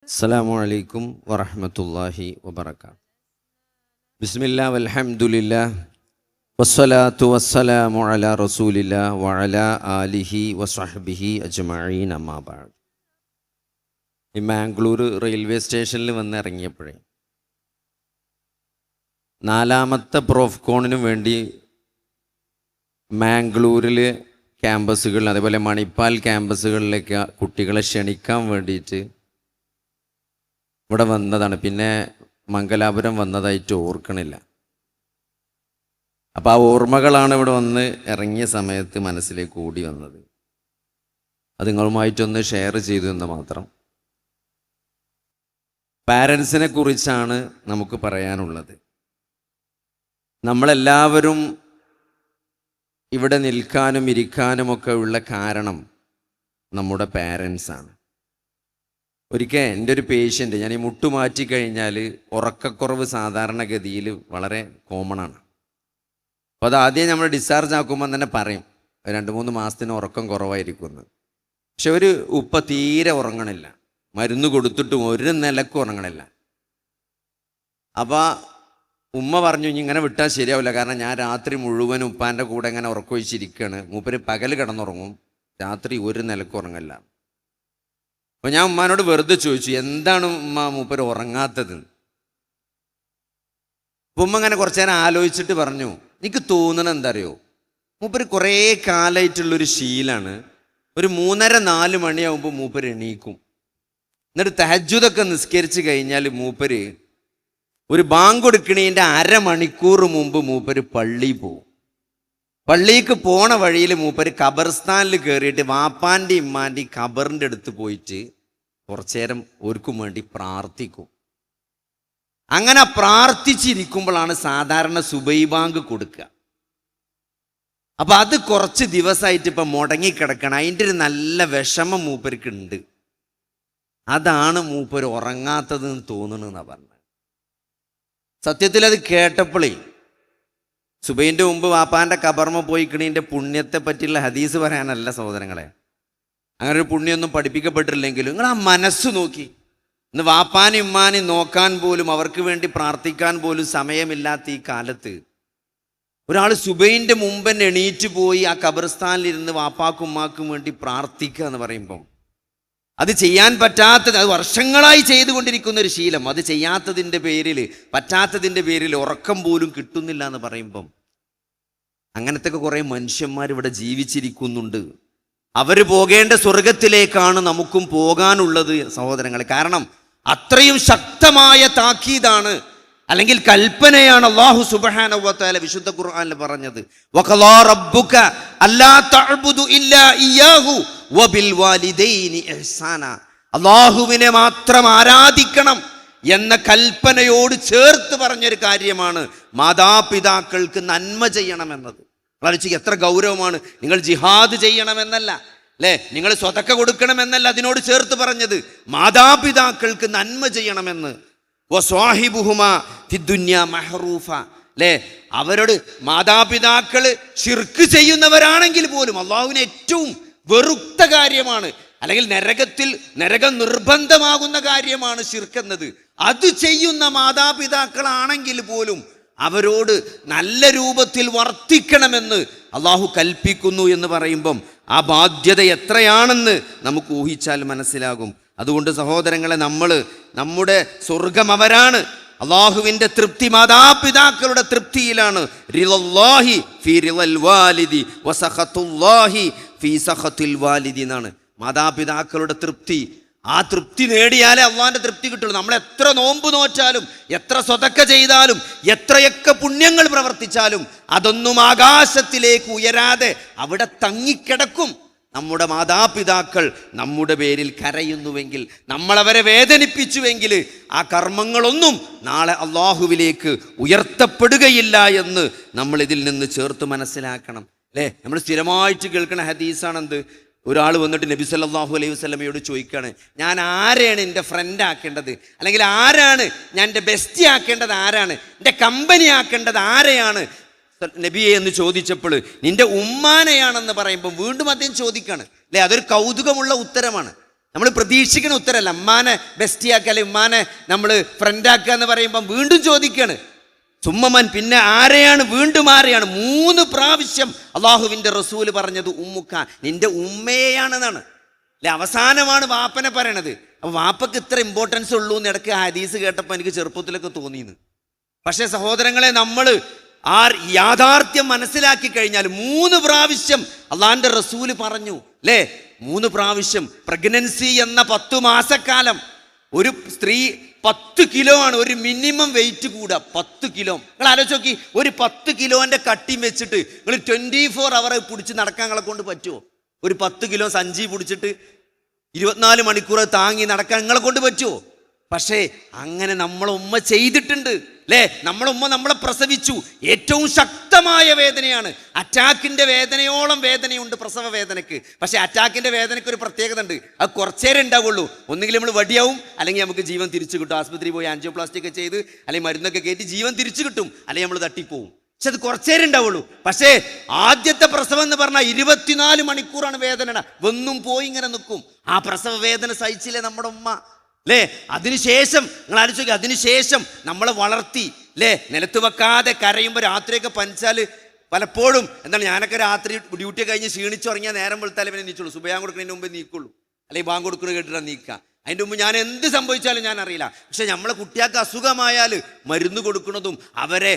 അസ്സലാമു അലൈക്കും വറഹ്മത്തുള്ളാഹി വബറകാതുഹു. ബിസ്മില്ലാഹി വൽഹംദുലില്ലാഹ് വസ്സലാത്തു വസ്സലാമു അലാ റസൂലില്ലാഹ് വഅലാ ആലിഹി വസ്വഹ്ബിഹി അജ്മഈൻ അമ്മാ ബഅദ്. ഈ മാംഗ്ലൂർ റെയിൽവേ സ്റ്റേഷനിൽ വന്ന് ഇറങ്ങിയപ്പോഴേ നാലാമത്തെ പ്രോഫ്കോണിന് വേണ്ടി മാംഗ്ലൂരിൽ ക്യാമ്പസുകൾ അതേപോലെ മണിപ്പാൽ ക്യാമ്പസുകളിലേക്ക് കുട്ടികളെ ക്ഷണിക്കാൻ വേണ്ടിയിട്ട് ഇവിടെ വന്നതാണ്. പിന്നെ മംഗലാപുരം വന്നതായിട്ട് ഓർക്കണില്ല. അപ്പോൾ ആ ഓർമ്മകളാണ് ഇവിടെ വന്ന് ഇറങ്ങിയ സമയത്ത് മനസ്സിലേക്ക് ഓടി വന്നത്. അത് നിങ്ങളുമായിട്ടൊന്ന് ഷെയർ ചെയ്തു എന്ന് മാത്രം. പാരൻസിനെ കുറിച്ചാണ് നമുക്ക് പറയാനുള്ളത്. നമ്മളെല്ലാവരും ഇവിടെ നിൽക്കാനും ഇരിക്കാനുമൊക്കെ ഉള്ള കാരണം നമ്മുടെ പാരൻസാണ്. ഒരിക്കൽ എൻ്റെ ഒരു പേഷ്യൻ്റ്, ഞാൻ ഈ മുട്ട് മാറ്റി കഴിഞ്ഞാൽ ഉറക്കക്കുറവ് സാധാരണഗതിയിൽ വളരെ കോമൺ ആണ്. അപ്പോൾ അത് ആദ്യം നമ്മൾ ഡിസ്ചാർജ് ആക്കുമ്പോൾ തന്നെ പറയും 2-3 മാസത്തിന് ഉറക്കം കുറവായിരിക്കുമെന്ന്. പക്ഷെ ഒരു ഉപ്പ തീരെ ഉറങ്ങണില്ല, മരുന്ന് കൊടുത്തിട്ടും ഒരു നിലക്കും ഉറങ്ങണില്ല. അപ്പോൾ ഉമ്മ പറഞ്ഞു ഇങ്ങനെ വിട്ടാൽ ശരിയാവില്ല, കാരണം ഞാൻ രാത്രി മുഴുവൻ ഉപ്പാൻ്റെ കൂടെ ഇങ്ങനെ ഉറക്കൊഴിച്ചിരിക്കുകയാണ്. മൂപ്പര് പകൽ കിടന്നുറങ്ങും, രാത്രി ഒരു നിലക്കും ഉറങ്ങില്ല. അപ്പോൾ ഞാൻ ഉമ്മാനോട് വെറുതെ ചോദിച്ചു, എന്താണ് ഉമ്മ മൂപ്പര് ഉറങ്ങാത്തത്? അപ്പം ഉമ്മ ഇങ്ങനെ കുറച്ച് നേരം ആലോചിച്ചിട്ട് പറഞ്ഞു, എനിക്ക് തോന്നണത് എന്താ അറിയോ, മൂപ്പര് കുറേ കാലമായിട്ടുള്ളൊരു ശീലാണ്. ഒരു 3:30-4 മണിയാകുമ്പോൾ മൂപ്പര് എണീക്കും. എന്നിട്ട് തഹജ്ജുദൊക്കെ നിസ്കരിച്ച് കഴിഞ്ഞാൽ മൂപ്പര് ഒരു ബാങ്ക് കൊടുക്കണേൻ്റെ അരമണിക്കൂർ മുമ്പ് മൂപ്പര് പള്ളിയിൽ പോകും. പള്ളിക്ക് പോണ വഴിയിൽ മൂപ്പര് ഖബർസ്ഥാനിൽ കയറിയിട്ട് വാപ്പാൻ്റെ ഇമ്മാൻ്റെ ഖബറിൻ്റെ അടുത്ത് പോയിട്ട് കുറച്ചു നേരം ഒരുക്കും വേണ്ടി പ്രാർത്ഥിക്കും. അങ്ങനെ പ്രാർത്ഥിച്ചിരിക്കുമ്പോഴാണ് സാധാരണ സുബൈ ബാങ്ക് കൊടുക്കുക. അപ്പം അത് കുറച്ച് ദിവസമായിട്ട് ഇപ്പം മുടങ്ങിക്കിടക്കണം. അതിൻ്റെ ഒരു നല്ല വിഷമം മൂപ്പർക്ക് ഉണ്ട്. അതാണ് മൂപ്പര് ഉറങ്ങാത്തതെന്ന് തോന്നണെന്നാണ് പറഞ്ഞത്. സത്യത്തിൽ അത് കേട്ടപ്പോഴേ സുബൈൻ്റെ മുമ്പ് വാപ്പാൻ്റെ കബർമ പോയിക്കണീൻ്റെ പുണ്യത്തെ പറ്റിയുള്ള ഹദീസ് പറയാനല്ല സഹോദരങ്ങളെ, അങ്ങനെ ഒരു പുണ്യമൊന്നും പഠിപ്പിക്കപ്പെട്ടില്ലെങ്കിലും നിങ്ങൾ ആ മനസ്സ് നോക്കി. ഇന്ന് വാപ്പാനും ഉമ്മാനും നോക്കാൻ പോലും, അവർക്ക് വേണ്ടി പ്രാർത്ഥിക്കാൻ പോലും സമയമില്ലാത്ത ഈ കാലത്ത് ഒരാൾ സുബൈൻ്റെ മുമ്പ് തന്നെ എണീറ്റ് പോയി ആ ഖബർസ്ഥാനിലിരുന്ന് വാപ്പാക്കും ഉമ്മാക്കും വേണ്ടി പ്രാർത്ഥിക്കുക എന്ന് പറയുമ്പം, അത് ചെയ്യാൻ പറ്റാത്തത്, അത് വർഷങ്ങളായി ചെയ്തുകൊണ്ടിരിക്കുന്ന ഒരു ശീലം, അത് ചെയ്യാത്തതിൻ്റെ പേരിൽ, പറ്റാത്തതിൻ്റെ പേരിൽ ഉറക്കം പോലും കിട്ടുന്നില്ല എന്ന് പറയുമ്പം, അങ്ങനത്തെ കുറേ മനുഷ്യന്മാർ ഇവിടെ ജീവിച്ചിരിക്കുന്നുണ്ട്. അവർ പോകേണ്ട സ്വർഗത്തിലേക്കാണ് നമുക്കും പോകാനുള്ളത് സഹോദരങ്ങളെ. കാരണം അത്രയും ശക്തമായ താക്കീതാണ്, അല്ലെങ്കിൽ കൽപ്പനയാണ് അല്ലാഹു സുബ്ഹാനഹു വ തആല വിശുദ്ധ ഖുർആനിൽ പറഞ്ഞത്. വഖളാ റബ്ബുക അല്ലാ തഅ്ബുദു ഇല്ലാ ഇയ്യാഹു വബിൽ വാലിദൈനി ഇഹ്സാന. അല്ലാഹുവിനെ മാത്രം ആരാധിക്കണം എന്ന കൽപ്പനയോട് ചേർത്ത് പറഞ്ഞൊരു കാര്യമാണ് മാതാപിതാക്കൾക്ക് നന്മ ചെയ്യണമെന്നത്. ആലോചിക്കുക, എത്ര ഗൗരവമാണ്. നിങ്ങൾ ജിഹാദ് ചെയ്യണമെന്നല്ല, അല്ലേ, നിങ്ങൾ സ്വതക്ക കൊടുക്കണമെന്നല്ല അതിനോട് ചേർത്ത് പറഞ്ഞത്, മാതാപിതാക്കൾക്ക് നന്മ ചെയ്യണമെന്ന്. വസ്വാഹിബുഹുമാ ഫിദ്ദുന്യാ മഹ്റൂഫ, അല്ലേ, അവരോട് മാതാപിതാക്കൾ ശിർക്ക് ചെയ്യുന്നവരാണെങ്കിൽ പോലും അള്ളാഹുവിന് ഏറ്റവും വെറുത്ത കാര്യമാണ്, അല്ലെങ്കിൽ നരകം നിർബന്ധമാകുന്ന കാര്യമാണ് ശിർക്ക് എന്നത്. അത് ചെയ്യുന്ന മാതാപിതാക്കളാണെങ്കിൽ പോലും അവരോട് നല്ല രൂപത്തിൽ വർത്തിക്കണമെന്ന് അള്ളാഹു കൽപ്പിക്കുന്നു എന്ന് പറയുമ്പം ആ ബാധ്യത എത്രയാണെന്ന് നമുക്ക് ഊഹിച്ചാൽ മനസ്സിലാകും. അതുകൊണ്ട് സഹോദരങ്ങളെ, നമ്മുടെ സ്വർഗം അവരാണ്. അള്ളാഹുവിൻ്റെ തൃപ്തി മാതാപിതാക്കളുടെ തൃപ്തിയിലാണ്. റിളല്ലാഹി ഫീ റിളൽ വാലിദി വസഖത്തുല്ലാഹി ഫീ സഖത്തിൽ വാലിദി എന്നാണ് മാതാപിതാക്കളുടെ തൃപ്തി. ആ തൃപ്തി നേടിയാലേ അള്ളാഹിൻ്റെ തൃപ്തി കിട്ടുള്ളൂ. നമ്മൾ എത്ര നോമ്പ് നോറ്റാലും, എത്ര സ്വതക്ക ചെയ്താലും, എത്രയൊക്കെ പുണ്യങ്ങൾ പ്രവർത്തിച്ചാലും അതൊന്നും ആകാശത്തിലേക്ക് ഉയരാതെ അവിടെ തങ്ങിക്കിടക്കും. നമ്മുടെ മാതാപിതാക്കൾ നമ്മുടെ പേരിൽ കരയുന്നുവെങ്കിൽ, നമ്മളവരെ വേദനിപ്പിച്ചുവെങ്കിൽ ആ കർമ്മങ്ങളൊന്നും നാളെ അള്ളാഹുവിലേക്ക് ഉയർത്തപ്പെടുകയില്ല എന്ന് നമ്മൾ ഇതിൽ നിന്ന് ചേർത്ത് മനസ്സിലാക്കണം. അല്ലേ, നമ്മൾ സ്ഥിരമായിട്ട് കേൾക്കുന്ന ഹദീസാണെന്ത്, ഒരാൾ വന്നിട്ട് നബി സല്ലല്ലാഹു അലൈഹി വസല്ലമയോട് ചോദിക്കുകയാണ്, ഞാൻ ആരെയാണ് എൻ്റെ ഫ്രണ്ട് ആക്കേണ്ടത്, അല്ലെങ്കിൽ ആരാണ് ഞാൻ എൻ്റെ ബെസ്റ്റി ആക്കേണ്ടത്, ആരാണ് എൻ്റെ കമ്പനി ആക്കേണ്ടത്, ആരെയാണ് നബിയെ എന്ന് ചോദിച്ചപ്പോൾ നിന്റെ ഉമ്മാനെയാണെന്ന് പറയുമ്പോൾ വീണ്ടും അദ്ദേഹം ചോദിക്കുകയാണ്. അല്ലേ, അതൊരു കൗതുകമുള്ള ഉത്തരമാണ്. നമ്മൾ പ്രതീക്ഷിക്കുന്ന ഉത്തരമല്ല. ഉമ്മാനെ ബെസ്റ്റിയാക്കുക അല്ലെങ്കിൽ ഉമ്മാനെ നമ്മൾ ഫ്രണ്ടാക്കുക എന്ന് പറയുമ്പം വീണ്ടും ചോദിക്കുകയാണ് സുമ്മമൻ, പിന്നെ ആരെയാണ്, വീണ്ടും ആരെയാണ്? 3 പ്രാവശ്യം അള്ളാഹുവിൻ്റെ റസൂല് പറഞ്ഞത് ഉമ്മുക്ക, നിന്റെ ഉമ്മയെയാണെന്നാണ് അല്ലെ. അവസാനമാണ് വാപ്പനെ പറയണത്. അപ്പോൾ വാപ്പക്ക് ഇത്ര ഇമ്പോർട്ടൻസ് ഉള്ളൂ എന്ന് ഇടയ്ക്ക് ഹദീസ് കേട്ടപ്പോൾ എനിക്ക് ചെറുപ്പത്തിലൊക്കെ തോന്നിയെന്ന്. പക്ഷേ സഹോദരങ്ങളെ, നമ്മൾ ആ യാഥാർത്ഥ്യം മനസ്സിലാക്കി കഴിഞ്ഞാൽ 3 പ്രാവശ്യം അള്ളാഹിൻ്റെ റസൂല് പറഞ്ഞു അല്ലേ. 3 പ്രാവശ്യം പ്രഗ്നൻസി എന്ന 10 മാസക്കാലം ഒരു സ്ത്രീ 10 കിലോ ആണ് ഒരു മിനിമം വെയിറ്റ് കൂടുക. 10 കിലോ നിങ്ങൾ ആലോചിച്ച് നോക്കി. ഒരു 10 കിലോന്റെ കട്ടിയും വെച്ചിട്ട് നിങ്ങൾ 24 അവർ പിടിച്ച് നടക്കാൻ നിങ്ങളെ കൊണ്ട് പറ്റുമോ? ഒരു 10 കിലോ സഞ്ചി പിടിച്ചിട്ട് 24 മണിക്കൂർ താങ്ങി നടക്കാൻ നിങ്ങളെ കൊണ്ട് പറ്റുമോ? പക്ഷേ അങ്ങനെ നമ്മളെ ഉമ്മ ചെയ്തിട്ടുണ്ട് അല്ലേ. നമ്മളെ ഉമ്മ നമ്മളെ പ്രസവിച്ചു. ഏറ്റവും ശക്തമായ വേദനയാണ്. അറ്റാക്കിന്റെ വേദനയോളം വേദനയുണ്ട് പ്രസവ വേദനയ്ക്ക്. പക്ഷെ അറ്റാക്കിന്റെ വേദനയ്ക്ക് ഒരു പ്രത്യേകത ഉണ്ട്. അത് കുറച്ചേരം ഉണ്ടാവുള്ളൂ. ഒന്നുകിൽ നമ്മൾ വടിയാവും, അല്ലെങ്കിൽ നമുക്ക് ജീവൻ തിരിച്ചു കിട്ടും. ആശുപത്രി പോയി ആൻജിയോപ്ലാസ്റ്റി ഒക്കെ ചെയ്ത് അല്ലെങ്കിൽ മരുന്നൊക്കെ കയറ്റി ജീവൻ തിരിച്ചു കിട്ടും, അല്ലെങ്കിൽ നമ്മൾ തട്ടിപ്പോവും. പക്ഷെ അത് കുറച്ചേരം ഉണ്ടാവുള്ളൂ. പക്ഷേ ആദ്യത്തെ പ്രസവം എന്ന് പറഞ്ഞാൽ 24 മണിക്കൂറാണ് വേദന. വന്നും പോയി ഇങ്ങനെ നിൽക്കും. ആ പ്രസവ വേദന സഹിച്ചില്ലേ നമ്മുടെ ഉമ്മ അല്ലേ. അതിനുശേഷം നിങ്ങൾ ആലോചിക്കുക, അതിനുശേഷം നമ്മളെ വളർത്തി അല്ലേ. നിലത്ത് വെക്കാതെ കരയുമ്പോൾ രാത്രിയൊക്കെ പനിച്ചാൽ പലപ്പോഴും എന്താണ്, ഞാനൊക്കെ രാത്രി ഡ്യൂട്ടി കഴിഞ്ഞ് ക്ഷീണിച്ചുറങ്ങിയാൽ നേരം വെളുത്താലേ പിന്നെ നീച്ചുള്ളൂ. സുബയാൻ കൊടുക്കുന്നതിന് മുമ്പേ നീക്കുള്ളൂ, അല്ലെങ്കിൽ ബാങ്ക് കൊടുക്കുന്നത് കേട്ടിട്ടാണ് നീക്കുക. അതിൻ്റെ മുമ്പ് ഞാൻ എന്ത് സംഭവിച്ചാലും ഞാൻ അറിയില്ല. പക്ഷെ നമ്മളെ കുട്ടികൾക്ക് അസുഖമായാൽ മരുന്ന് കൊടുക്കുന്നതും അവരെ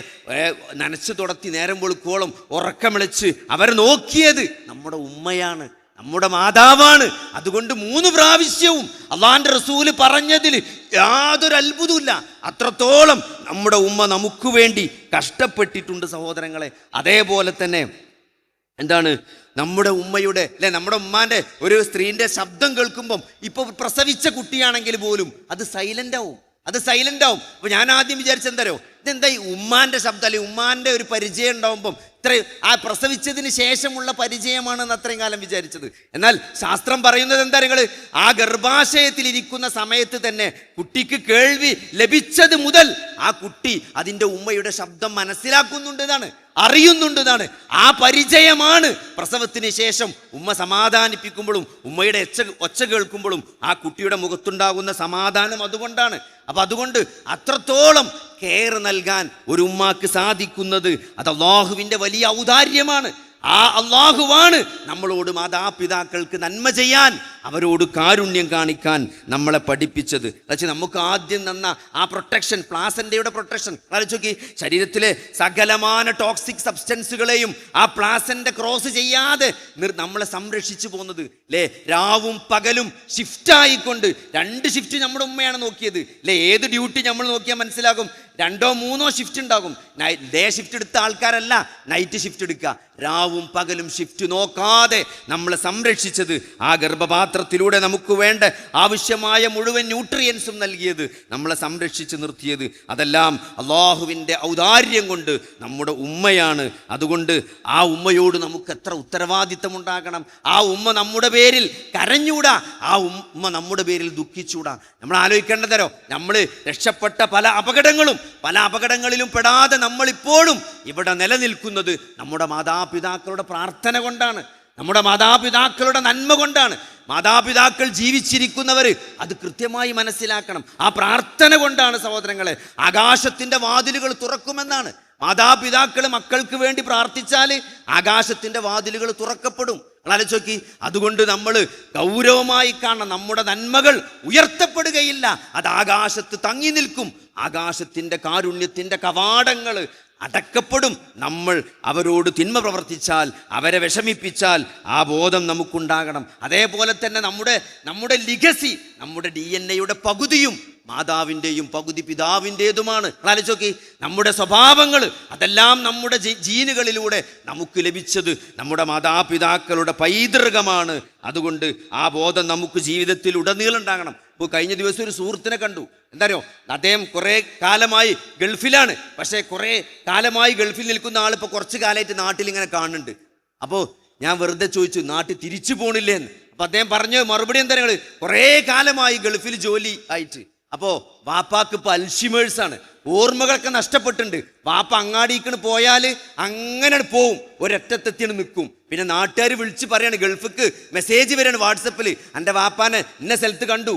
നനച്ച് തുടത്തി നേരം വെളുക്കോളം ഉറക്കമിളച്ച് അവരെ നോക്കിയത് നമ്മുടെ ഉമ്മയാണ്, നമ്മുടെ മാതാവാണ്. അതുകൊണ്ട് 3 പ്രാവശ്യവും അള്ളാഹിൻ്റെ റസൂല് പറഞ്ഞതിൽ യാതൊരു അത്ഭുതമില്ല. അത്രത്തോളം നമ്മുടെ ഉമ്മ നമുക്ക് വേണ്ടി കഷ്ടപ്പെട്ടിട്ടുണ്ട് സഹോദരങ്ങളെ. അതേപോലെ തന്നെ എന്താണ് നമ്മുടെ ഉമ്മയുടെ അല്ലെ, നമ്മുടെ ഉമ്മാൻ്റെ ഒരു സ്ത്രീൻ്റെ ശബ്ദം കേൾക്കുമ്പം ഇപ്പോൾ പ്രസവിച്ച കുട്ടിയാണെങ്കിൽ പോലും അത് സൈലൻ്റ് ആവും. അപ്പോൾ ഞാൻ ആദ്യം വിചാരിച്ചെന്തരോ, ഇതെന്താ ഈ ഉമ്മാൻ്റെ ശബ്ദം അല്ലെങ്കിൽ ഉമ്മാൻ്റെ ഒരു പരിചയം ഉണ്ടാവുമ്പം ഇത്രയും ആ പ്രസവിച്ചതിന് ശേഷമുള്ള പരിചയമാണെന്ന് അത്രയും കാലം വിചാരിച്ചത്. എന്നാൽ ശാസ്ത്രം പറയുന്നത് എന്താ, നിങ്ങൾ ആ ഗർഭാശയത്തിൽ ഇരിക്കുന്ന സമയത്ത് തന്നെ കുട്ടിക്ക് കേൾവി ലഭിച്ചത് മുതൽ ആ കുട്ടി അതിൻ്റെ ഉമ്മയുടെ ശബ്ദം മനസ്സിലാക്കുന്നുണ്ടെന്നാണ്, അറിയുന്നുണ്ടെന്നാണ്. ആ പരിചയമാണ് പ്രസവത്തിന് ശേഷം ഉമ്മ സമാധാനിപ്പിക്കുമ്പോഴും ഉമ്മയുടെ ഒച്ച കേൾക്കുമ്പോഴും ആ കുട്ടിയുടെ മുഖത്തുണ്ടാകുന്ന സമാധാനം അതുകൊണ്ടാണ്. അപ്പം അതുകൊണ്ട് അത്രത്തോളം കെയർ നൽകാൻ ഒരു ഉമ്മാക്ക് സാധിക്കുന്നത് അത് അള്ളാഹുവിൻ്റെ വലിയ ഔദാര്യമാണ്. ആ അള്ളാഹുവാണ് നമ്മളോട് മാതാപിതാക്കൾക്ക് നന്മ ചെയ്യാൻ, അവരോട് കാരുണ്യം കാണിക്കാൻ നമ്മളെ പഠിപ്പിച്ചത്. പക്ഷേ നമുക്ക് ആദ്യം തന്ന ആ പ്രൊട്ടക്ഷൻ, പ്ലാസൻ്റയുടെ പ്രൊട്ടക്ഷൻ ആലോചിച്ച് നോക്കി. ശരീരത്തിലെ സകലമാന ടോക്സിക് സബ്സ്റ്റൻസുകളെയും ആ പ്ലാസൻ്റ ക്രോസ് ചെയ്യാതെ നമ്മളെ സംരക്ഷിച്ചു പോകുന്നത് അല്ലേ. രാവും പകലും ഷിഫ്റ്റായിക്കൊണ്ട് 2 ഷിഫ്റ്റ് നമ്മുടെ ഉമ്മയാണ് നോക്കിയത് അല്ലേ. ഏത് ഡ്യൂട്ടി നമ്മൾ നോക്കിയാൽ മനസ്സിലാകും, 2ഓ 3ഓ ഷിഫ്റ്റ് ഉണ്ടാകും. ഡേ ഷിഫ്റ്റ് എടുത്ത ആൾക്കാരല്ല നൈറ്റ് ഷിഫ്റ്റ് എടുക്കുക. രാവും പകലും ഷിഫ്റ്റ് നോക്കാതെ നമ്മളെ സംരക്ഷിച്ചത്, ആ ഗർഭപാത്രത്തിലൂടെ നമുക്ക് വേണ്ട ആവശ്യമായ മുഴുവൻ ന്യൂട്രിയൻസും നൽകിയത്, നമ്മളെ സംരക്ഷിച്ച് നിർത്തിയത്, അതെല്ലാം അള്ളാഹുവിൻ്റെ ഔദാര്യം കൊണ്ട് നമ്മുടെ ഉമ്മയാണ്. അതുകൊണ്ട് ആ ഉമ്മയോട് നമുക്ക് എത്ര ഉത്തരവാദിത്തം ഉണ്ടാകണം. ആ ഉമ്മ നമ്മുടെ പേരിൽ കരഞ്ഞൂടാ, ആ ഉമ്മ നമ്മുടെ പേരിൽ ദുഃഖിച്ചൂടാ. നമ്മൾ ആലോചിക്കേണ്ടതരോ, നമ്മൾ രക്ഷപ്പെട്ട പല അപകടങ്ങളിലും പെടാതെ നമ്മളിപ്പോഴും ഇവിടെ നിലനിൽക്കുന്നത് നമ്മുടെ മാതാപിതാക്കളുടെ പ്രാർത്ഥന കൊണ്ടാണ്, നമ്മുടെ മാതാപിതാക്കളുടെ നന്മ കൊണ്ടാണ്. മാതാപിതാക്കൾ ജീവിച്ചിരിക്കുന്നവർ അത് കൃത്യമായി മനസ്സിലാക്കണം. ആ പ്രാർത്ഥന കൊണ്ടാണ് സഹോദരങ്ങളെ ആകാശത്തിൻ്റെ വാതിലുകൾ തുറക്കുമെന്നാണ്. മാതാപിതാക്കൾ മക്കൾക്ക് വേണ്ടി പ്രാർത്ഥിച്ചാൽ ആകാശത്തിൻ്റെ വാതിലുകൾ തുറക്കപ്പെടും. ആലോചിച്ച് നോക്കി. അതുകൊണ്ട് നമ്മൾ ഗൗരവമായി കാണണം. നമ്മുടെ നന്മകൾ ഉയർത്തപ്പെടുകയില്ല, അത് ആകാശത്ത് തങ്ങി നിൽക്കും. ആകാശത്തിൻ്റെ കാരുണ്യത്തിൻ്റെ കവാടങ്ങൾ അടക്കപ്പെടും. നമ്മൾ അവരോട് തിന്മ പ്രവർത്തിച്ചാൽ, അവരെ വിഷമിപ്പിച്ചാൽ ആ ബോധം നമുക്കുണ്ടാകണം. അതേപോലെ തന്നെ നമ്മുടെ ലിഗസി, നമ്മുടെ DNA പകുതിയും മാതാവിൻ്റെയും പകുതി പിതാവിൻ്റേതുമാണ്. ആലോചിച്ച് നോക്കി. നമ്മുടെ സ്വഭാവങ്ങൾ അതെല്ലാം നമ്മുടെ ജീനുകളിലൂടെ നമുക്ക് ലഭിച്ചത് നമ്മുടെ മാതാപിതാക്കളുടെ പൈതൃകമാണ്. അതുകൊണ്ട് ആ ബോധം നമുക്ക് ജീവിതത്തിൽ ഉടനീളം ഉണ്ടാകണം. ഇപ്പോൾ കഴിഞ്ഞ ദിവസം ഒരു സുഹൃത്തിനെ കണ്ടു. എന്താറിയോ, അദ്ദേഹം കുറേ കാലമായി ഗൾഫിലാണ്. പക്ഷേ കുറേ കാലമായി ഗൾഫിൽ നിൽക്കുന്ന ആൾ ഇപ്പോൾ കുറച്ച് കാലമായിട്ട് നാട്ടിൽ ഇങ്ങനെ കാണുന്നുണ്ട്. അപ്പോൾ ഞാൻ വെറുതെ ചോദിച്ചു, നാട്ടിൽ തിരിച്ചു പോകണില്ലേ എന്ന്. അപ്പോൾ അദ്ദേഹം പറഞ്ഞ മറുപടി എന്താ, കുറേ കാലമായി ഗൾഫിൽ ജോലി ആയിട്ട്. അപ്പോൾ വാപ്പാക്ക് ഇപ്പോൾ അൽഷിമേഴ്സാണ്, ഓർമ്മകളൊക്കെ നഷ്ടപ്പെട്ടിട്ടുണ്ട്. വാപ്പ അങ്ങാടിക്കണ് പോയാൽ അങ്ങനെ പോവും, ഒരറ്റത്തെത്തിയാണ് നിൽക്കും. പിന്നെ നാട്ടുകാർ വിളിച്ച് പറയാണ്, ഗൾഫിക്ക് മെസ്സേജ് വരാണ് വാട്സപ്പിൽ, എൻ്റെ വാപ്പാനെ ഇന്ന സ്ഥലത്ത് കണ്ടു,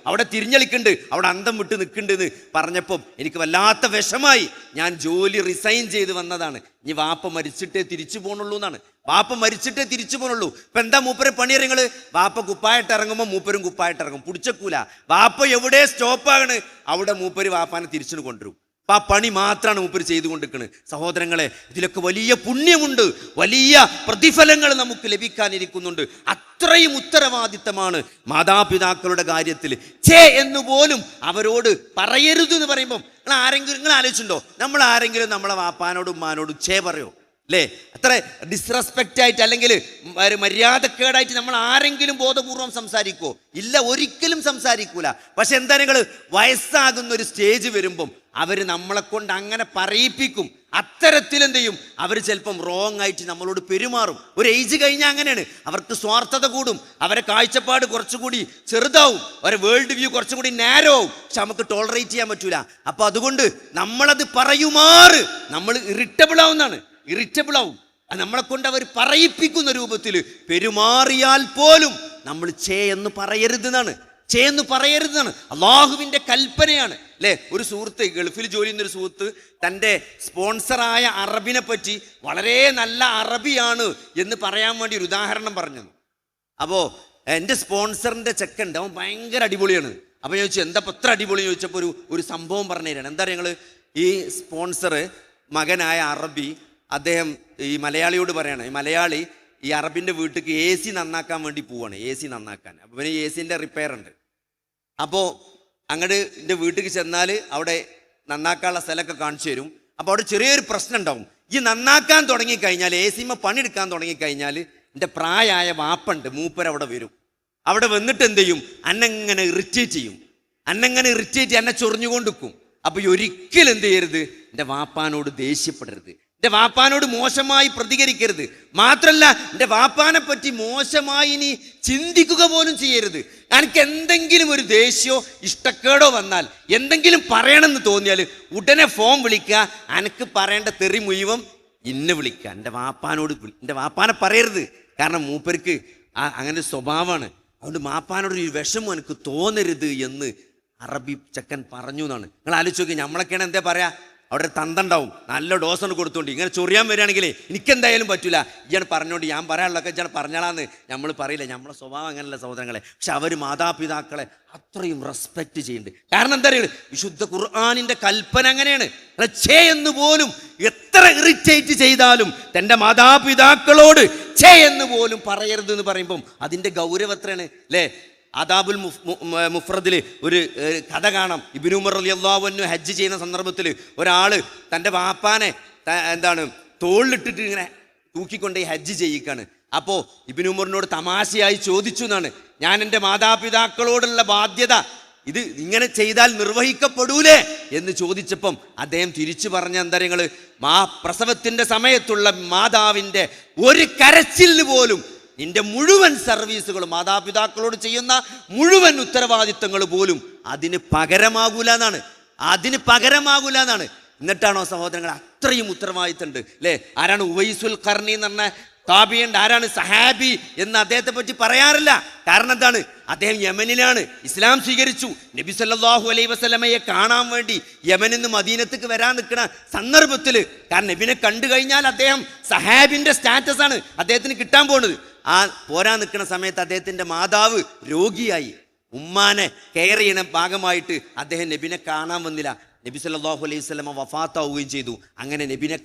അവിടെ തിരിഞ്ഞളിക്കുന്നുണ്ട്, അവിടെ അന്തം വിട്ട് നിൽക്കുന്നുണ്ട് എന്ന് പറഞ്ഞപ്പം എനിക്ക് വല്ലാത്ത വിഷമായി. ഞാൻ ജോലി റിസൈൻ ചെയ്ത് വന്നതാണ്. ഇനി വാപ്പ മരിച്ചിട്ടേ തിരിച്ചു പോകണുള്ളൂ എന്നാണ്. വാപ്പ മരിച്ചിട്ടേ തിരിച്ചു പോകണുള്ളൂ. ഇപ്പം എന്താ മൂപ്പരെ പണിയറിയങ്ങൾ? വാപ്പ കുപ്പായിട്ട് ഇറങ്ങുമ്പോൾ മൂപ്പരും കുപ്പായിട്ട് ഇറങ്ങും, പിടിച്ചക്കൂല. വാപ്പ എവിടെ സ്റ്റോപ്പാകണ് അവിടെ മൂപ്പര് വാപ്പാനെ തിരിച്ചു കൊണ്ടുവരും. അപ്പം ആ പണി മാത്രമാണ് മൂപ്പര് ചെയ്തുകൊണ്ടിരിക്കുന്നത്. സഹോദരങ്ങളെ, ഇതിലൊക്കെ വലിയ പുണ്യമുണ്ട്, വലിയ പ്രതിഫലങ്ങൾ നമുക്ക് ലഭിക്കാനിരിക്കുന്നുണ്ട്. അത്രയും ഉത്തരവാദിത്തമാണ് മാതാപിതാക്കളുടെ കാര്യത്തിൽ. എന്ന് പോലും അവരോട് പറയരുത് എന്ന് പറയുമ്പം നിങ്ങൾ ആലോചിച്ചിട്ടുണ്ടോ? നമ്മൾ ആരെങ്കിലും നമ്മളെ വാപ്പാനോടും ഉമ്മാനോടും പറയോ? അല്ലേ? അത്ര ഡിസ്റെസ്പെക്റ്റ് ആയിട്ട് അല്ലെങ്കിൽ മര്യാദക്കേടായിട്ട് നമ്മൾ ആരെങ്കിലും ബോധപൂർവം സംസാരിക്കുമോ? ഇല്ല, ഒരിക്കലും സംസാരിക്കൂല. പക്ഷെ എന്താ, നിങ്ങൾ വയസ്സാകുന്ന ഒരു സ്റ്റേജ് വരുമ്പം അവർ നമ്മളെ കൊണ്ട് അങ്ങനെ പറയിപ്പിക്കും. അത്തരത്തിൽ എന്ത് ചെയ്യും, അവർ ചിലപ്പം റോങ് ആയിട്ട് നമ്മളോട് പെരുമാറും. ഒരു ഏജ് കഴിഞ്ഞാൽ അങ്ങനെയാണ്, അവർക്ക് സ്വാർത്ഥത കൂടും, അവരെ കാഴ്ചപ്പാട് കുറച്ചുകൂടി ചെറുതാവും, അവരെ വേൾഡ് വ്യൂ കുറച്ചുകൂടി നാരോ ആവും. പക്ഷെ നമുക്ക് ടോളറേറ്റ് ചെയ്യാൻ പറ്റൂല. അപ്പൊ അതുകൊണ്ട് നമ്മളത് പറയുമാറ് നമ്മൾ ഇറിറ്റബിൾ ആവുന്നതാണ്, ഇറിറ്റബിൾ ആവും. നമ്മളെ കൊണ്ട് അവർ പറയിപ്പിക്കുന്ന രൂപത്തിൽ പെരുമാറിയാൽ പോലും നമ്മൾ എന്ന് പറയരുതെന്നാണ്, എന്ന് പറയരുതെന്നാണ് അള്ളാഹുവിൻ്റെ കൽപ്പനയാണ്. അല്ലേ? ഒരു സുഹൃത്ത്, ഗൾഫിൽ ജോലി ചെയ്യുന്നൊരു സുഹൃത്ത് തൻ്റെ സ്പോൺസറായ അറബിനെ പറ്റി വളരെ നല്ല അറബിയാണ് എന്ന് പറയാൻ വേണ്ടി ഒരു ഉദാഹരണം പറഞ്ഞു. അപ്പോൾ എൻ്റെ സ്പോൺസറിൻ്റെ ചെക്കുണ്ട്, അവൻ ഭയങ്കര അടിപൊളിയാണ്. അപ്പോൾ ഞാൻ ചോദിച്ചു, എന്താ ഇത്ര അടിപൊളി ചോദിച്ചപ്പോൾ ഒരു സംഭവം പറഞ്ഞു തരാണ്. എന്താ പറയുക, ഞങ്ങൾ ഈ സ്പോൺസർ മകനായ അറബി അദ്ദേഹം ഈ മലയാളിയോട് പറയണം, ഈ മലയാളി ഈ അറബിൻ്റെ വീട്ടിലേക്ക് AC നന്നാക്കാൻ വേണ്ടി പോവാണ്, AC നന്നാക്കാൻ. അപ്പോൾ പിന്നെ AC റിപ്പയർ ഉണ്ട്. അപ്പോൾ അങ്ങോട്ട് എൻ്റെ വീട്ടിലേക്ക് ചെന്നാൽ അവിടെ നന്നാക്കാനുള്ള സ്ഥലമൊക്കെ കാണിച്ചു തരും. അപ്പോൾ അവിടെ ചെറിയൊരു പ്രശ്നം ഉണ്ടാവും. ഈ നന്നാക്കാൻ തുടങ്ങിക്കഴിഞ്ഞാൽ, AC പണിയെടുക്കാൻ തുടങ്ങിക്കഴിഞ്ഞാൽ എൻ്റെ പ്രായമായ വാപ്പുണ്ട്, മൂപ്പരവിടെ വരും. അവിടെ വന്നിട്ട് എന്ത് ചെയ്യും, അന്നെങ്ങനെ ഇറിറ്റേറ്റ് ചെയ്യും, എന്നെ ചൊറിഞ്ഞുകൊണ്ടിരിക്കും. അപ്പോൾ ഒരിക്കലും എന്ത് ചെയ്യരുത്, എൻ്റെ വാപ്പാനോട് ദേഷ്യപ്പെടരുത്, എൻ്റെ വാപ്പാനോട് മോശമായി പ്രതികരിക്കരുത്. മാത്രല്ല, എൻ്റെ വാപ്പാനെ പറ്റി മോശമായി ഇനി ചിന്തിക്കുക പോലും ചെയ്യരുത്. എനിക്ക് എന്തെങ്കിലും ഒരു ദേഷ്യമോ ഇഷ്ടക്കേടോ വന്നാൽ, എന്തെങ്കിലും പറയണമെന്ന് തോന്നിയാൽ ഉടനെ ഫോൺ വിളിക്കുക, എനിക്ക് പറയേണ്ട തെറി മുഴുവൻ ഇന്നെ വിളിക്കുക. എൻ്റെ വാപ്പാനെ പറയരുത്. കാരണം മൂപ്പർക്ക് അങ്ങനെ സ്വഭാവമാണ്. അതുകൊണ്ട് വാപ്പാനോടൊരു വിഷമം എനിക്ക് തോന്നരുത് എന്ന് അറബി ചെക്കൻ പറഞ്ഞു എന്നാണ്. നിങ്ങൾ ആലോചിച്ച് നോക്കി, നമ്മളൊക്കെയാണ് എന്താ പറയാ, അവിടെ തന്തണ്ടാവും, നല്ല ഡോസണ് കൊടുത്തോണ്ട് ഇങ്ങനെ ചൊറിയാൻ വരികയാണെങ്കിലേ എനിക്കെന്തായാലും പറ്റൂല, ഇയാൾ പറഞ്ഞോണ്ട് ഞാൻ പറയാനുള്ളതൊക്കെ ഇയാൾ പറഞ്ഞാളാന്ന് നമ്മൾ പറയില്ല. നമ്മളെ സ്വഭാവം അങ്ങനെയല്ല സഹോദരങ്ങളെ. പക്ഷെ അവർ മാതാപിതാക്കളെ അത്രയും റെസ്പെക്റ്റ് ചെയ്യുന്നുണ്ട്. കാരണം എന്താ പറയുക, വിശുദ്ധ ഖുർആനിന്റെ കൽപ്പന അങ്ങനെയാണ്. എന്ന് പോലും എത്ര ഇറിറ്റേറ്റ് ചെയ്താലും തൻ്റെ മാതാപിതാക്കളോട് എന്ന് പോലും പറയരുത് എന്ന് പറയുമ്പം അതിൻ്റെ ഗൗരവം എത്രയാണ് അല്ലേ? ആദാബുൽ മുഫ്രദിൽ ഒരു കഥ കാണാം. ഇബ്നു ഉമർ റളിയല്ലാഹു അൻഹു ഹജ്ജ് ചെയ്യുന്ന സന്ദർഭത്തിൽ ഒരാൾ തൻ്റെ വാപ്പാനെ തോളിലിട്ടിട്ട് ഇങ്ങനെ തൂക്കിക്കൊണ്ട് ഹജ്ജ് ചെയ്യിക്കാണ്. അപ്പോൾ ഇബ്നു ഉമറിനോട് തമാശയായി ചോദിച്ചു എന്നാണ്, ഞാൻ എൻ്റെ മാതാപിതാക്കളോടുള്ള ബാധ്യത ഇത് ഇങ്ങനെ ചെയ്താൽ നിർവഹിക്കപ്പെടൂലേ എന്ന് ചോദിച്ചപ്പം അദ്ദേഹം തിരിച്ചു പറഞ്ഞ എന്തരങ്ങൾ, പ്രസവത്തിൻ്റെ സമയത്തുള്ള മാതാവിൻ്റെ ഒരു കരച്ചിലിന് പോലും നിന്റെ മുഴുവൻ സർവീസുകളും, മാതാപിതാക്കളോട് ചെയ്യുന്ന മുഴുവൻ ഉത്തരവാദിത്തങ്ങൾ പോലും അതിന് പകരമാകൂല എന്നാണ്. എന്നിട്ടാണോ സഹോദരങ്ങൾ അത്രയും ഉത്തരവാദിത്തം ഉണ്ട് അല്ലേ? ആരാണ് ഉവൈസുൽ ഖർനി എന്ന് പറഞ്ഞ താബിയുണ്ട്, ആരാണ് സഹാബി എന്ന് അദ്ദേഹത്തെ പറ്റി പറയാറില്ല. കാരണം എന്താണ്, അദ്ദേഹം യമനിലാണ്, ഇസ്ലാം സ്വീകരിച്ചു. നബി സല്ലല്ലാഹു അലൈഹി വസല്ലമയെ കാണാൻ വേണ്ടി യമനിൽ നിന്ന് മദീനത്തേക്ക് വരാൻ നിൽക്കുന്ന സന്ദർഭത്തിൽ, കാരണം നബിനെ കണ്ടു കഴിഞ്ഞാൽ അദ്ദേഹം സഹാബിന്റെ സ്റ്റാറ്റസ് ആണ് അദ്ദേഹത്തിന് കിട്ടാൻ പോകുന്നത്. ആ പോരാൻ നിൽക്കുന്ന സമയത്ത് അദ്ദേഹത്തിൻ്റെ മാതാവ് രോഗിയായി, ഉമ്മാനെ കെയർ ചെയ്യണ ഭാഗമായിട്ട് അദ്ദേഹം നബിനെ കാണാൻ വന്നില്ല. നബി സല്ലല്ലാഹു അലൈഹി വസല്ലമ വഫാത്താവുകയും ചെയ്തു. അങ്ങനെ നബിനെ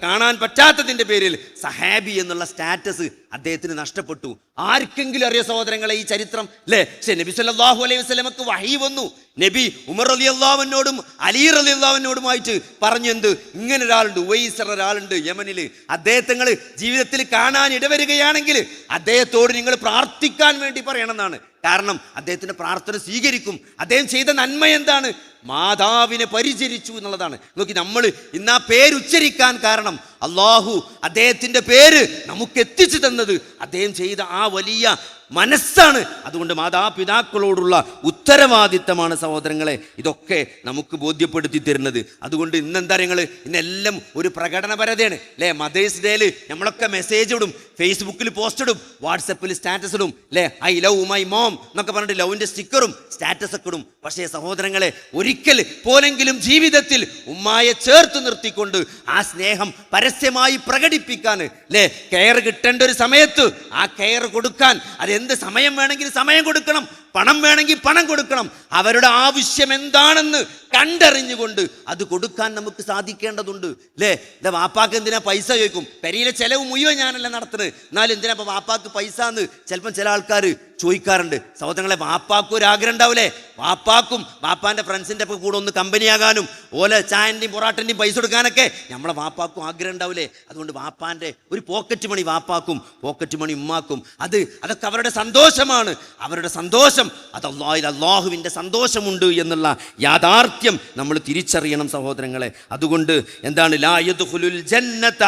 കാണാൻ പറ്റാത്തതിൻ്റെ പേരിൽ സഹാബി എന്നുള്ള സ്റ്റാറ്റസ് അദ്ദേഹത്തിന് നഷ്ടപ്പെട്ടു. ആർക്കെങ്കിലും അറിയോ സഹോദരങ്ങളെ ഈ ചരിത്രം അല്ലേ? പക്ഷേ നബി സല്ലല്ലാഹു അലൈഹി വസല്ലമക്ക് വഹി വന്നു. നബി ഉമർ റളിയല്ലാഹു അൻഹുവിനോടും അലി റളിയല്ലാഹു അൻഹുവിനോടുമായിട്ട് പറഞ്ഞു, എന്ത്, ഇങ്ങനെ ഒരാളുണ്ട്, ഉവൈസ് ഒരാളുണ്ട് യമനിൽ, അദ്ദേഹത്തെ നിങ്ങൾ ജീവിതത്തിൽ കാണാൻ ഇടവരികയാണെങ്കിൽ അദ്ദേഹത്തോട് നിങ്ങൾ പ്രാർത്ഥിക്കാൻ വേണ്ടി പറയണമെന്നാണ്. കാരണം അദ്ദേഹത്തിൻ്റെ പ്രാർത്ഥന സ്വീകരിക്കും. അദ്ദേഹം ചെയ്ത നന്മ എന്താണ്? മാതാവിനെ പരിചരിച്ചു എന്നുള്ളതാണ്. നോക്കി, നമ്മൾ ഇന്ന് ആ പേരുച്ചരിക്കാൻ കാരണം അള്ളാഹു അദ്ദേഹത്തിൻ്റെ പേര് നമുക്ക് എത്തിച്ചു തന്നത് അദ്ദേഹം ചെയ്ത ആ വലിയ മനസ്സാണ്. അതുകൊണ്ട് മാതാപിതാക്കളോടുള്ള ഉത്തരവാദിത്തമാണ് സഹോദരങ്ങളെ ഇതൊക്കെ നമുക്ക് ബോധ്യപ്പെടുത്തി തരുന്നത്. അതുകൊണ്ട് ഇന്നെന്താ നിങ്ങൾ ഇന്നെല്ലാം ഒരു പ്രകടനപരതയാണ് അല്ലേ? മദേഴ്സ് ഡേയിൽ നമ്മളൊക്കെ മെസ്സേജ് ഇടും, ഫേസ്ബുക്കിൽ പോസ്റ്റ് ഇടും, വാട്സപ്പിൽ സ്റ്റാറ്റസ് ഇടും അല്ലേ? ഐ ലവ് മൈ മോം എന്നൊക്കെ പറഞ്ഞിട്ട് ലവിൻ്റെ സ്റ്റിക്കറും സ്റ്റാറ്റസ് ഒക്കെ ഇടും. പക്ഷേ സഹോദരങ്ങളെ ഒരിക്കൽ പോലെങ്കിലും ജീവിതത്തിൽ ഉമ്മായെ ചേർത്ത് നിർത്തിക്കൊണ്ട് ആ സ്നേഹം പരസ്യമായി പ്രകടിപ്പിക്കാൻ അല്ലേ? കെയർ കിട്ടേണ്ട ഒരു സമയത്ത് ആ കെയർ കൊടുക്കാൻ, അതെന്ത് സമയം വേണമെങ്കിൽ സമയം കൊടുക്കണം, പണം വേണമെങ്കിൽ പണം കൊടുക്കണം. അവരുടെ ആവശ്യം എന്താണെന്ന് കണ്ടറിഞ്ഞുകൊണ്ട് അത് കൊടുക്കാൻ നമുക്ക് സാധിക്കേണ്ടതുണ്ട് അല്ലേ? എന്താ വാപ്പാക്ക് എന്തിനാ പൈസ ചോദിക്കും? പെരിയിലെ ചെലവ് മുഴുവൻ ഞാനല്ല നടത്തുന്നത്, എന്നാലും എന്തിനാ ഇപ്പം വാപ്പാക്ക് പൈസ എന്ന് ചിലപ്പം ചില ആൾക്കാർ ചോദിക്കാറുണ്ട്. സഹോദരങ്ങളെ വാപ്പാക്കും ഒരു ആഗ്രഹം ഉണ്ടാവില്ലേ? വാപ്പാക്കും വാപ്പാൻ്റെ ഫ്രണ്ട്സിൻ്റെ ഒക്കെ കൂടെ ഒന്ന് കമ്പനിയാകാനും ഓല ചായൻ്റെയും പൊറാട്ടൻ്റെയും പൈസ കൊടുക്കാനൊക്കെ നമ്മളെ വാപ്പാക്കും ആഗ്രഹം ഉണ്ടാവില്ലേ? അതുകൊണ്ട് വാപ്പാൻ്റെ ഒരു പോക്കറ്റ് മണി വാപ്പാക്കും പോക്കറ്റ് മണി ഉമ്മാക്കും അതൊക്കെ അവരുടെ സന്തോഷമാണ്. അവരുടെ സന്തോഷം അത് അല്ലാഹുവിൻ്റെ സന്തോഷമുണ്ട് എന്നുള്ള യാഥാർത്ഥ്യം നമ്മൾ തിരിച്ചറിയണം സഹോദരങ്ങളെ. അതുകൊണ്ട് എന്താണ് ലാ യദ്ഖുലുൽ ജന്നത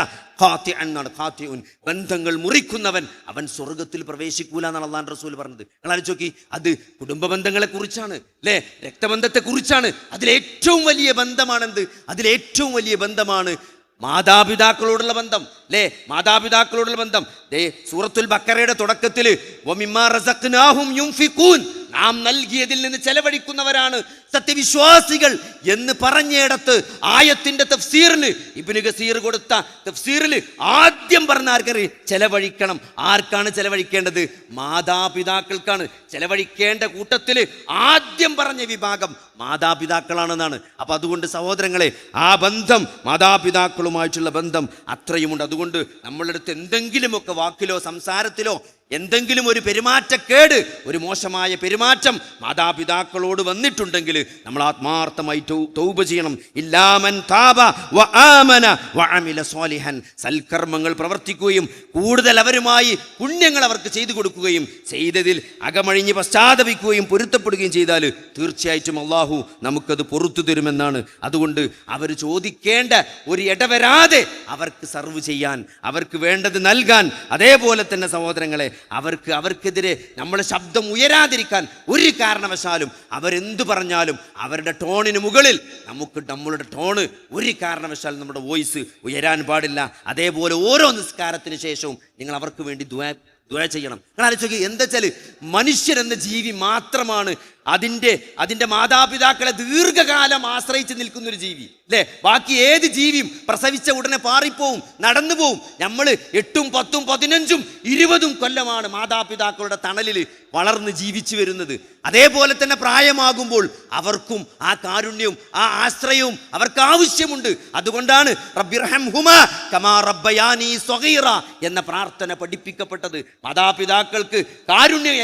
ബന്ധങ്ങൾ മുറിക്കുന്നവൻ അവൻ സ്വർഗത്തിൽ പ്രവേശിക്കൂല എന്നാണ് അല്ലാഹുവിൻ്റെ റസൂൽ പറഞ്ഞത്. നിങ്ങൾ ആലോചിച്ച് നോക്കി, അത് കുടുംബ ബന്ധങ്ങളെ കുറിച്ചാണ് അല്ലേ? രക്തബന്ധത്തെ കുറിച്ചാണ്. അതിലേറ്റവും വലിയ ബന്ധമാണെന്ത്? അതിലേറ്റവും വലിയ ബന്ധമാണ് മാതാപിതാക്കളോടുള്ള ബന്ധം അല്ലേ? മാതാപിതാക്കളോടുള്ള ബന്ധം. സൂറത്തുൽ ബഖറയുടെ തുടക്കത്തിൽ വമിമ്മാ റസഖ്നാഹും യുൻഫിഖൂൻ, നാം നൽകിയതിൽ നിന്ന് ചെലവഴിക്കുന്നവരാണ് സത്യവിശ്വാസികൾ എന്ന് പറഞ്ഞിടത്ത് ആയത്തിന്റെ തഫ്സീറിന് ഇബ്നു കസീർ കൊടുത്ത തഫ്സീറിൽ ആദ്യം പറഞ്ഞ ആർക്കറിയാം? ചെലവഴിക്കണം. ആർക്കാണ് ചെലവഴിക്കേണ്ടത്? മാതാപിതാക്കൾക്കാണ്. ചെലവഴിക്കേണ്ട കൂട്ടത്തിൽ ആദ്യം പറഞ്ഞ വിഭാഗം മാതാപിതാക്കളാണെന്നാണ്. അപ്പം അതുകൊണ്ട് സഹോദരങ്ങളെ ആ ബന്ധം, മാതാപിതാക്കളുമായിട്ടുള്ള ബന്ധം അത്രയുമുണ്ട്. അതുകൊണ്ട് നമ്മളുടെ അടുത്ത് എന്തെങ്കിലുമൊക്കെ വാക്കിലോ സംസാരത്തിലോ എന്തെങ്കിലും ഒരു പെരുമാറ്റക്കേട്, ഒരു മോശമായ പെരുമാറ്റം മാതാപിതാക്കളോട് വന്നിട്ടുണ്ടെങ്കിൽ നമ്മൾ ആത്മാർത്ഥമായി തൗബ ചെയ്യണം. ഇല്ലാമൻ താബ വ ആമന വ അമില സ്വാലിഹൻ, സൽക്കർമ്മങ്ങൾ പ്രവർത്തിക്കുകയും കൂടുതൽ അവരുമായി പുണ്യങ്ങൾ അവർക്ക് ചെയ്തു കൊടുക്കുകയും ചെയ്തതിൽ അകമഴിഞ്ഞ് പശ്ചാത്തപിക്കുകയും പൊരുത്തപ്പെടുകയും ചെയ്താൽ തീർച്ചയായിട്ടും അള്ളാഹു നമുക്കത് പൊറത്തു തരുമെന്നാണ്. അതുകൊണ്ട് അവർ ചോദിക്കേണ്ട ഒരു ഇടവരാതെ അവർക്ക് സർവ് ചെയ്യാൻ, അവർക്ക് വേണ്ടത് നൽകാൻ, അതേപോലെ തന്നെ സഹോദരങ്ങളെ അവർക്കെതിരെ നമ്മളെ ശബ്ദം ഉയരാതിരിക്കാൻ ഒരു കാരണവശാലും അവരെന്തു പറഞ്ഞാലും അവരുടെ ടോണിന് മുകളിൽ നമ്മളുടെ ടോണ് ഒരു കാരണവശാലും നമ്മുടെ വോയിസ് ഉയരാൻ പാടില്ല. അതേപോലെ ഓരോ നിസ്കാരത്തിന് ശേഷവും നിങ്ങൾ അവർക്ക് വേണ്ടി ദുആ ചെയ്യണം. നിങ്ങൾ ആലോചിച്ച് എന്താ വെച്ചാൽ മനുഷ്യരെന്ന ജീവി മാത്രമാണ് അതിൻ്റെ മാതാപിതാക്കളെ ദീർഘകാലം ആശ്രയിച്ച് നിൽക്കുന്നൊരു ജീവി അല്ലേ? ബാക്കി ഏത് ജീവിയും പ്രസവിച്ച ഉടനെ പാറിപ്പോവും, നടന്നു പോവും. നമ്മൾ 8, 10, 15, 20 കൊല്ലമാണ് മാതാപിതാക്കളുടെ തണലിൽ വളർന്ന് ജീവിച്ചു വരുന്നത്. അതേപോലെ തന്നെ പ്രായമാകുമ്പോൾ അവർക്കും ആ കാരുണ്യവും ആ ആശ്രയവും അവർക്ക് ആവശ്യമുണ്ട്. അതുകൊണ്ടാണ് റബ്ബിർഹംഹുമാ കമാ റബ്ബയാനി സ്വഗീറ എന്ന പ്രാർത്ഥന പഠിപ്പിക്കപ്പെട്ടത്. മാതാപിതാക്കൾക്ക് കാരുണ്യം,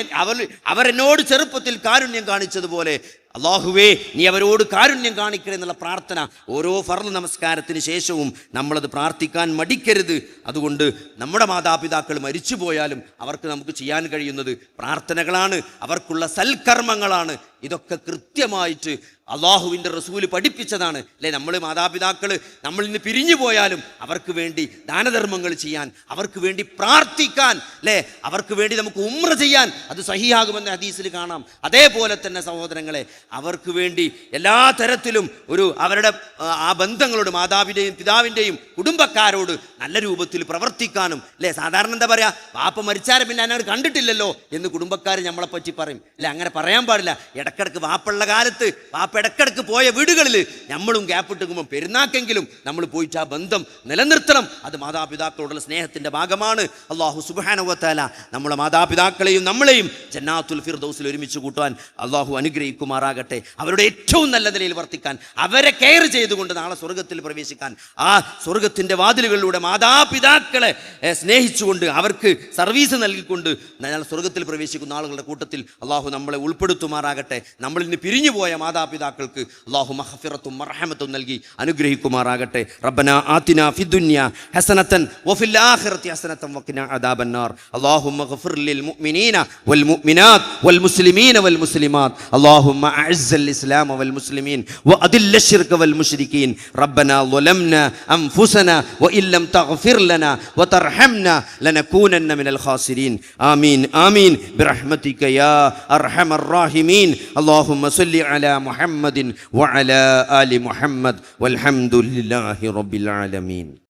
അവരെന്നോട് ചെറുപ്പത്തിൽ കാരുണ്യം കാണിച്ചതുപോലെ അല്ലാഹുവേ നീ അവരോട് കാരുണ്യം കാണിക്കണേ എന്നുള്ള പ്രാർത്ഥന ഓരോ ഫർള് നമസ്കാരത്തിന് ശേഷവും നമ്മളത് പ്രാർത്ഥിക്കാൻ മടിക്കരുത്. അതുകൊണ്ട് നമ്മുടെ മാതാപിതാക്കൾ മരിച്ചു പോയാലും അവർക്ക് നമുക്ക് ചെയ്യാൻ കഴിയുന്നത് പ്രാർത്ഥനകളാണ്, അവർക്കുള്ള സൽക്കർമ്മങ്ങളാണ്. ഇതൊക്കെ കൃത്യമായിട്ട് അള്ളാഹുവിൻ്റെ റസൂല് പഠിപ്പിച്ചതാണ് അല്ലേ? നമ്മൾ മാതാപിതാക്കൾ നമ്മളിൽ നിന്ന് പിരിഞ്ഞു പോയാലും അവർക്ക് വേണ്ടി ദാനധർമ്മങ്ങൾ ചെയ്യാൻ, അവർക്ക് വേണ്ടി പ്രാർത്ഥിക്കാൻ അല്ലേ? അവർക്ക് വേണ്ടി നമുക്ക് ഉംറ ചെയ്യാൻ, അത് സഹിയാകുമെന്ന് ഹദീസിൽ കാണാം. അതേപോലെ തന്നെ സഹോദരങ്ങളെ അവർക്ക് വേണ്ടി എല്ലാ തരത്തിലും അവരുടെ ആ ബന്ധങ്ങളോട്, മാതാവിൻ്റെയും പിതാവിൻ്റെയും കുടുംബക്കാരോട് നല്ല രൂപത്തിൽ പ്രവർത്തിക്കാനും അല്ലേ? സാധാരണ എന്താ പറയുക, വാപ്പ മരിച്ചാലും പിന്നെ എന്നോട് കണ്ടിട്ടില്ലല്ലോ എന്ന് കുടുംബക്കാർ നമ്മളെ പറ്റി പറയും അല്ലേ? അങ്ങനെ പറയാൻ പാടില്ല. ഇടക്കിടക്ക് വാപ്പുള്ള കാലത്ത് വാപ്പ ഇടക്കിടക്ക് പോയ വീടുകളിൽ നമ്മളും ഗ്യാപ്പിട്ടുമ്പോൾ പെരുന്നാക്കെങ്കിലും നമ്മൾ പോയിട്ട് ആ ബന്ധം നിലനിർത്തണം. അത് മാതാപിതാക്കളോടുള്ള സ്നേഹത്തിൻ്റെ ഭാഗമാണ്. അള്ളാഹു സുബ്ഹാനഹു വ തആല നമ്മളെ മാതാപിതാക്കളെയും നമ്മളെയും ജന്നാത്തുൽ ഫിർദൗസിൽ ഒരുമിച്ച് കൂട്ടുവാൻ അള്ളാഹു അനുഗ്രഹിക്കുമാറാകട്ടെ. അവരുടെ ഏറ്റവും നല്ല നിലയിൽ വർത്തിക്കാൻ, അവരെ കെയർ ചെയ്തുകൊണ്ട് നാളെ സ്വർഗത്തിൽ പ്രവേശിക്കാൻ, ആ സ്വർഗത്തിൻ്റെ വാതിലുകളിലൂടെ മാതാപിതാക്കളെ സ്നേഹിച്ചുകൊണ്ട് അവർക്ക് സർവീസ് നൽകിക്കൊണ്ട് നാളെ സ്വർഗത്തിൽ പ്രവേശിക്കുന്ന ആളുകളുടെ കൂട്ടത്തിൽ അള്ളാഹു നമ്മളെ ഉൾപ്പെടുത്തുമാറാകട്ടെ. നമ്മളിൽ നിന്ന് പിരിഞ്ഞുപോയ മാതാപിതാക്കൾക്ക് അല്ലാഹു മഗ്ഫിറത്തും മർഹമത്തും നൽകി അനുഗ്രഹിക്കുമാറാകട്ടെ. റബ്ബനാ ആതിനാ ഫിദ്ദുനിയ ഹസനതൻ വഫിൽ ആഖിറതി ഹസനതൻ വഖിനാ അദാബന്നാർ. അല്ലാഹുമ്മ ഗ്ഫിർ ലിൽ മുഅ്മിനീന വൽ മുഅ്മിനാത്ത് വൽ മുസ്ലിമീന വൽ മുസ്ലിമാത്ത്. അല്ലാഹുമ്മ وأعز الإسلام والمسلمين وأذل الشرك والمشركين ربنا ظلمنا أنفسنا وإن لم تغفر لنا وترحمنا لنكونن من الخاسرين آمين آمين برحمتك يا أرحم الراحمين اللهم صل على محمد وعلى آل محمد والحمد لله رب العالمين.